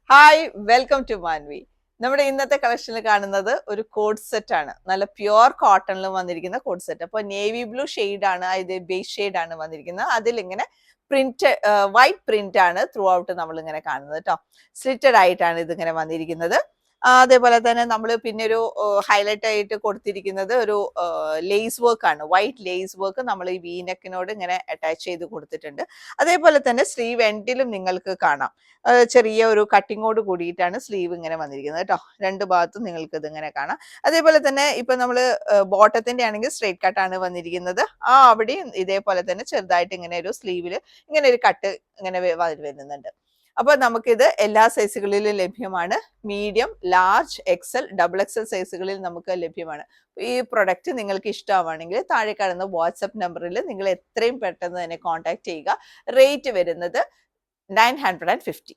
Hi, welcome to Manvi. നമ്മുടെ ഇന്നത്തെ കളക്ഷനിൽ കാണുന്നത് ഒരു കോഡ് സെറ്റ് ആണ്. നല്ല പ്യുവർ കോട്ടണിൽ വന്നിരിക്കുന്ന കോഡ് സെറ്റ്. അപ്പോൾ നേവി ബ്ലൂ ആണ്, ഇത് ബേസ് ആണ് വന്നിരിക്കുന്നത്. അതിലിങ്ങനെ പ്രിന്റ്, വൈറ്റ് പ്രിന്റ് ആണ് ത്രൂ ഔട്ട് നമ്മൾ ഇങ്ങനെ കാണുന്നത് കേട്ടോ. സ്ലിറ്റഡ് ആയിട്ടാണ് ഇതിങ്ങനെ വന്നിരിക്കുന്നത്. അതേപോലെ തന്നെ നമ്മൾ പിന്നെ ഒരു ഹൈലൈറ്റ് ആയിട്ട് കൊടുത്തിരിക്കുന്നത് ഒരു ലേസ് വർക്ക് ആണ്. വൈറ്റ് ലേസ് വർക്ക് നമ്മൾ ഈ വീനെക്കിനോട് ഇങ്ങനെ അറ്റാച്ച് ചെയ്ത് കൊടുത്തിട്ടുണ്ട്. അതേപോലെ തന്നെ സ്ലീവ് എൻഡിലും നിങ്ങൾക്ക് കാണാം ചെറിയ ഒരു കട്ടിങ്ങോട് കൂടിയിട്ടാണ് സ്ലീവ് ഇങ്ങനെ വന്നിരിക്കുന്നത് കേട്ടോ. രണ്ട് ഭാഗത്തും നിങ്ങൾക്ക് ഇത് ഇങ്ങനെ കാണാം. അതേപോലെ തന്നെ ഇപ്പൊ നമ്മൾ ബോട്ടത്തിന്റെ ആണെങ്കിൽ സ്ട്രേറ്റ് കട്ടാണ് വന്നിരിക്കുന്നത്. അവിടെയും ഇതേപോലെ തന്നെ ചെറുതായിട്ട് ഇങ്ങനെ ഒരു സ്ലീവിൽ ഇങ്ങനെ ഒരു കട്ട് ഇങ്ങനെ വരുന്നുണ്ട്. അപ്പൊ നമുക്കിത് എല്ലാ സൈസുകളിലും ലഭ്യമാണ്. Medium, large, XL, double XL സൈസുകളിൽ നമുക്ക് ലഭ്യമാണ്. ഈ പ്രൊഡക്റ്റ് നിങ്ങൾക്ക് ഇഷ്ടമാണെങ്കിൽ താഴെ കാണുന്ന വാട്സപ്പ് നമ്പറിൽ നിങ്ങൾ എത്രയും പെട്ടെന്ന് തന്നെ കോൺടാക്ട് ചെയ്യുക. റേറ്റ് വരുന്നത് 950.